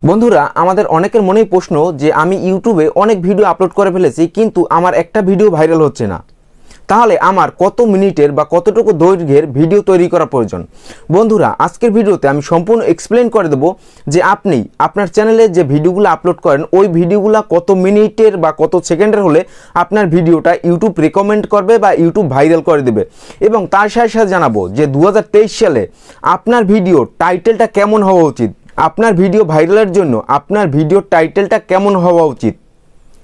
বন্ধুরা আমাদের অনেকের মনেই প্রশ্ন যে আমি ইউটিউবে অনেক ভিডিও আপলোড করে ফেলেছি কিন্তু আমার একটা ভিডিও ভাইরাল হচ্ছে না। তাহলে আমার কত মিনিটের বা কতটুকু দৈর্ঘ্যের ভিডিও তৈরি করা প্রয়োজন। বন্ধুরা আজকের ভিডিওতে আমি সম্পূর্ণ এক্সপ্লেন করে দেব যে আপনি আপনার চ্যানেলে যে ভিডিওগুলো আপলোড করেন ওই ভিডিওগুলো কত মিনিটের বা কত সেকেন্ডের হলে আপনার ভিডিওটা ইউটিউব রেকমেন্ড করবে বা ইউটিউব ভাইরাল করে দেবে। এবং তার সাথে সাথে জানাবো যে 2023 সালে আপনার ভিডিও টাইটেলটা কেমন হওয়া উচিত, আপনার ভিডিও ভাইরালের জন্য আপনার ভিডিওর টাইটেলটা কেমন হওয়া উচিত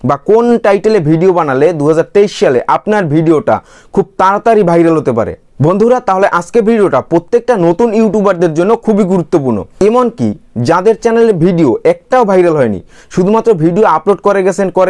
বা কোন টাইটেলে ভিডিও বানালে 2023 সালে আপনার ভিডিওটা খুব তাড়াতাড়ি ভাইরাল হতে পারে। বন্ধুরা তাহলে আজকের ভিডিওটা প্রত্যেকটা নতুন ইউটিউবারদের জন্য খুবই গুরুত্বপূর্ণ, এমনকি যাদের চ্যানেলে ভিডিও একটাও ভাইরাল হয়নি, শুধুমাত্র ভিডিও আপলোড করে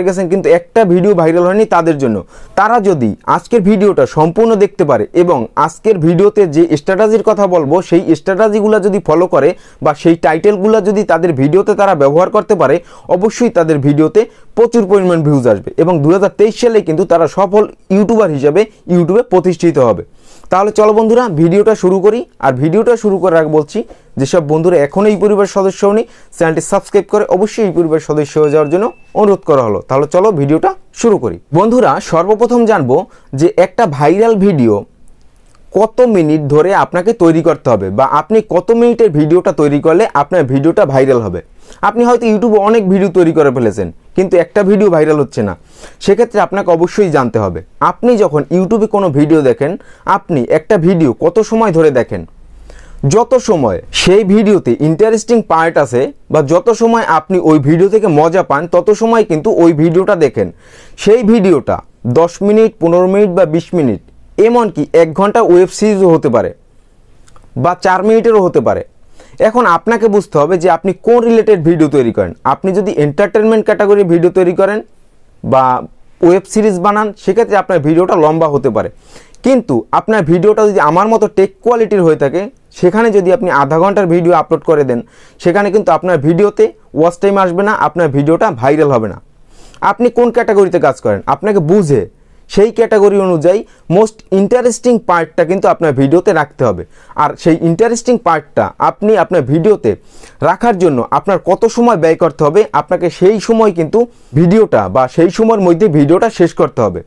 গেছেন কিন্তু একটা ভিডিও ভাইরাল হয়নি, তাদের জন্য। তারা যদি আজকের ভিডিওটা সম্পূর্ণ দেখতে পারে এবং আজকের ভিডিওতে যে স্ট্র্যাটেজির কথা বলবো সেই স্ট্র্যাটেজিগুলো যদি ফলো করে বা সেই টাইটেলগুলো যদি তাদের ভিডিওতে তারা ব্যবহার করতে পারে, অবশ্যই তাদের ভিডিওতে প্রচুর পরিমাণ ভিউজ আসবে এবং 2023 সালে কিন্তু তারা সফল ইউটিউবার হিসেবে ইউটিউবে প্রতিষ্ঠিত হবে। তাহলে চলো বন্ধুরা ভিডিওটা শুরু করি। আর ভিডিওটা শুরু করার আগে বলছি যেসব বন্ধুরা এখনও এই পরিবারের সদস্য হয়নি চ্যানেলটি সাবস্ক্রাইব করে অবশ্যই এই পরিবারের সদস্য হয়ে যাওয়ার জন্য অনুরোধ করা হলো। তাহলে চলো ভিডিওটা শুরু করি। বন্ধুরা সর্বপ্রথম জানবো যে একটা ভাইরাল ভিডিও কত মিনিট ধরে আপনাকে তৈরি করতে হবে বা আপনি কত মিনিটের ভিডিওটা তৈরি করলে আপনার ভিডিওটা ভাইরাল হবে। আপনি হয়তো ইউটিউবে অনেক ভিডিও তৈরি করে ফেলেছেন কিন্তু একটা ভিডিও ভাইরাল হচ্ছে না, সেক্ষেত্রে আপনাকে অবশ্যই জানতে হবে আপনি যখন ইউটিউবে কোনো ভিডিও দেখেন আপনি একটা ভিডিও কত সময় ধরে দেখেন। যত সময় সেই ভিডিওতে ইন্টারেস্টিং পার্ট আছে বা যত সময় আপনি ওই ভিডিও থেকে মজা পান তত সময় কিন্তু ওই ভিডিওটা দেখেন। সেই ভিডিওটা 10 মিনিট, 15 মিনিট বা 20 মিনিট, এমনকি 1 ঘন্টা ওয়েব সিরিজও হতে পারে বা 4 মিনিটেরও হতে পারে। এখন আপনাকে বুঝতে হবে যে আপনি কোন রিলেটেড ভিডিও তৈরি করেন। আপনি যদি এন্টারটেনমেন্ট ক্যাটাগরির ভিডিও তৈরি করেন বা ওয়েব সিরিজ বানান সেক্ষেত্রে আপনার ভিডিওটা লম্বা হতে পারে, কিন্তু আপনার ভিডিওটা যদি আমার মতো টেক কোয়ালিটির হয়ে থাকে সেখানে যদি আপনি আধা ঘন্টার ভিডিও আপলোড করে দেন সেখানে কিন্তু আপনার ভিডিওতে ওয়াচ টাইম আসবে না, আপনার ভিডিওটা ভাইরাল হবে না। আপনি কোন ক্যাটাগরিতে কাজ করেন আপনাকে বুঝে সেই ক্যাটাগরি অনুযায়ী মোস্ট ইন্টারেস্টিং পার্টটা কিন্তু আপনার ভিডিওতে রাখতে হবে। আর সেই ইন্টারেস্টিং পার্টটা আপনি আপনার ভিডিওতে রাখার জন্য আপনার কত সময় ব্যয় করতে হবে, আপনাকে সেই সময় কিন্তু ভিডিওটা বা সেই সময়ের মধ্যে ভিডিওটা শেষ করতে হবে।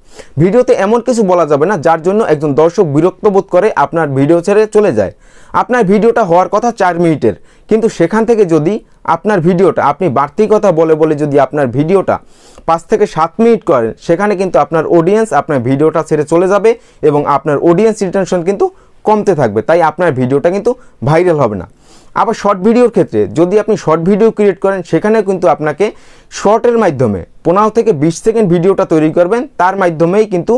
ভিডিওতে এমন কিছু বলা যাবে না যার জন্য একজন দর্শক বিরক্ত বোধ করে আপনার ভিডিও ছেড়ে চলে যায়। আপনার ভিডিওটা হওয়ার কথা 4 মিনিটের, কিন্তু সেখান থেকে যদি আপনার ভিডিওটা আপনি বাড়তি কথা বলে যদি আপনার ভিডিওটা 5 থেকে 7 মিনিট করেন সেখানে কিন্তু আপনার অডিয়েন্স আপনার ভিডিওটা ছেড়ে চলে যাবে এবং আপনার অডিয়েন্স রিটেনশন কিন্তু কমতে থাকবে, তাই আপনার ভিডিওটা কিন্তু ভাইরাল হবে না। আবার শর্ট ভিডিওর ক্ষেত্রে যদি আপনি শর্ট ভিডিও ক্রিয়েট করেন সেখানে কিন্তু আপনাকে শর্টের মাধ্যমে 15 থেকে 20 সেকেন্ড ভিডিওটা তৈরি করবেন, তার মাধ্যমেই কিন্তু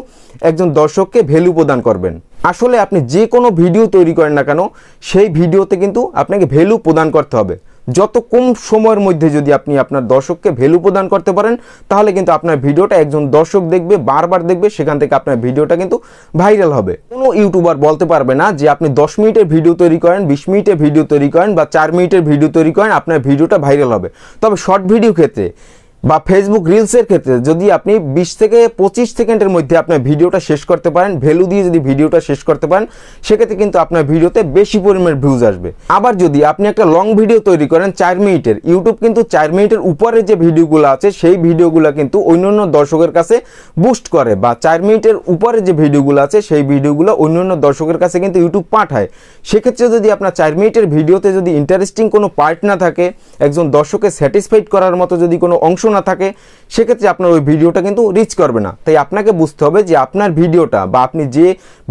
একজন দর্শককে ভ্যালু প্রদান করবেন। আসলে আপনি যে কোনো ভিডিও তৈরি করেন না কেন সেই ভিডিওতে কিন্তু আপনাকে ভ্যালু প্রদান করতে হবে। যত কম সময়ের মধ্যে যদি আপনি আপনার দর্শককে ভ্যালু প্রদান করতে পারেন তাহলে কিন্তু আপনার ভিডিওটা একজন দর্শক দেখবে, বারবার দেখবে, সেখান থেকে আপনার ভিডিওটা কিন্তু ভাইরাল হবে। কোনো ইউটিউবার বলতে পারবে না যে আপনি 10 মিনিটের ভিডিও তৈরি করেন, 20 মিনিটের ভিডিও তৈরি করেন বা 4 মিনিটের ভিডিও তৈরি করেন আপনার ভিডিওটা ভাইরাল হবে। তবে শর্ট ভিডিও ক্ষেত্রে বা ফেসবুক রিলসের ক্ষেত্রে যদি আপনি 20 থেকে 25 সেকেন্ডের মধ্যে আপনার ভিডিওটা শেষ করতে পারেন, ভ্যালু দিয়ে যদি ভিডিওটা শেষ করতে পারেন সেক্ষেত্রে কিন্তু আপনার ভিডিওতে বেশি পরিমাণের ভিউজ আসবে। আবার যদি আপনি একটা লং ভিডিও তৈরি করেন 4 মিনিটের, ইউটিউব কিন্তু 4 মিনিটের উপরে যে ভিডিওগুলো আছে সেই ভিডিওগুলো কিন্তু অন্যান্য দর্শকের কাছে বুস্ট করে বা 4 মিনিটের উপরে যে ভিডিওগুলো আছে সেই ভিডিওগুলো অন্যান্য দর্শকের কাছে কিন্তু ইউটিউব পাঠায়। সেক্ষেত্রে যদি আপনার 4 মিনিটের ভিডিওতে যদি ইন্টারেস্টিং কোনো পার্ট না থাকে, একজন দর্শককে স্যাটিসফাইড করার মতো যদি কোনো অংশ না থাকে সেক্ষেত্রে আপনার ওই ভিডিওটা কিন্তু রিচ করবে না। তাই আপনাকে বুঝতে হবে যে আপনার ভিডিওটা বা আপনি যে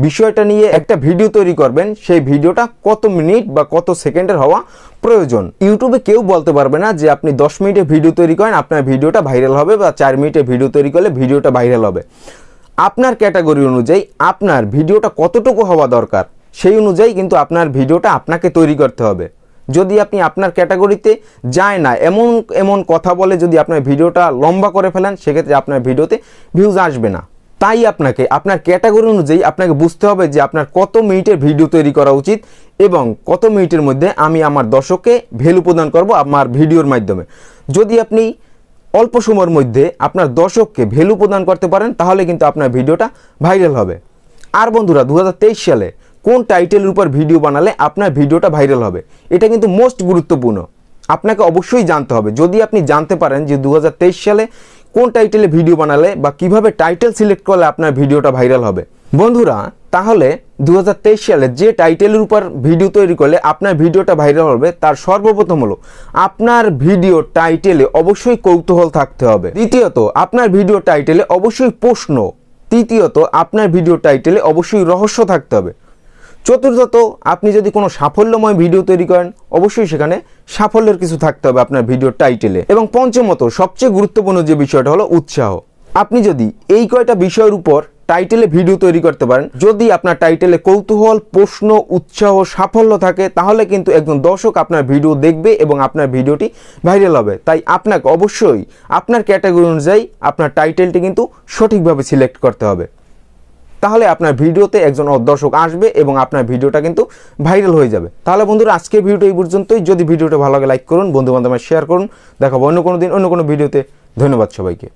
বিষয়টা নিয়ে একটা ভিডিও তৈরি করবেন সেই ভিডিওটা কত মিনিট বা কত সেকেন্ডের হওয়া প্রয়োজন। ইউটিউবে কেউ বলতে পারবে না যে আপনি 10 মিনিটের ভিডিও তৈরি করেন আপনার ভিডিওটা ভাইরাল হবে বা 4 মিনিটের ভিডিও তৈরি করলে ভিডিওটা ভাইরাল হবে। আপনার ক্যাটাগরি অনুযায়ী আপনার ভিডিওটা কতটুকু হওয়া দরকার সেই অনুযায়ী কিন্তু আপনার ভিডিওটা আপনাকে তৈরি করতে হবে। যদি আপনি আপনার ক্যাটাগরিতে যায় না এমন কথা বলে যদি আপনার ভিডিওটা লম্বা করে ফেলেন সেক্ষেত্রে আপনার ভিডিওতে ভিউজ আসবে না। তাই আপনাকে আপনার ক্যাটাগরি অনুযায়ী আপনাকে বুঝতে হবে যে আপনার কত মিনিটের ভিডিও তৈরি করা উচিত এবং কত মিনিটের মধ্যে আমি আমার দর্শককে ভ্যালু প্রদান করব আমার ভিডিওর মাধ্যমে। যদি আপনি অল্প সময়ের মধ্যে আপনার দর্শককে ভ্যালু প্রদান করতে পারেন তাহলে কিন্তু আপনার ভিডিওটা ভাইরাল হবে। আর বন্ধুরা 2023 সালে কোন টাইটেলের উপর ভিডিও বানালে আপনার ভিডিওটা ভাইরাল হবে এটা কিন্তু মোস্ট গুরুত্বপূর্ণ। আপনাকে অবশ্যই জানতে হবে। যদি আপনি জানতে পারেন যে 2023 সালে কোন টাইটেলে ভিডিও বানালে বা কিভাবে টাইটেল সিলেক্ট করলে আপনার ভিডিওটা ভাইরাল হবে বন্ধুরা, তাহলে 2023 সালে যে টাইটেলের উপর ভিডিও তৈরি করলে আপনার ভিডিওটা ভাইরাল হবে তার সর্বপ্রথম হলো আপনার ভিডিও টাইটেলে অবশ্যই কৌতূহল থাকতে হবে। দ্বিতীয়ত, আপনার ভিডিও টাইটেলে অবশ্যই প্রশ্ন। তৃতীয়ত, আপনার ভিডিও টাইটেলে অবশ্যই রহস্য থাকতে হবে। চতুর্থত, আপনি যদি কোনো সাফল্যময় ভিডিও তৈরি করেন অবশ্যই সেখানে সাফল্যের কিছু থাকতে হবে আপনার ভিডিও টাইটেলে। এবং পঞ্চমত, সবচেয়ে গুরুত্বপূর্ণ যে বিষয়টা হলো উৎসাহ। আপনি যদি এই কয়টা বিষয়ের উপর টাইটেলে ভিডিও তৈরি করতে পারেন, যদি আপনার টাইটেলে কৌতূহল, প্রশ্ন, উৎসাহ, সাফল্য থাকে, তাহলে কিন্তু একজন দর্শক আপনার ভিডিও দেখবে এবং আপনার ভিডিওটি ভাইরাল হবে। তাই আপনাকে অবশ্যই আপনার ক্যাটাগরি অনুযায়ী আপনার টাইটেলটি কিন্তু সঠিকভাবে সিলেক্ট করতে হবে। তাহলে আপনার ভিডিওতে একজন দর্শক আসবে এবং আপনার ভিডিওটা কিন্তু ভাইরাল হয়ে যাবে। তাহলে বন্ধুরা, আজকের ভিডিওটা এই পর্যন্তই। যদি ভিডিওটা ভালো লাগে লাইক করুন, বন্ধু বান্ধবের শেয়ার করুন। দেখাবো অন্য কোনো দিন অন্য কোনো ভিডিওতে। ধন্যবাদ সবাইকে।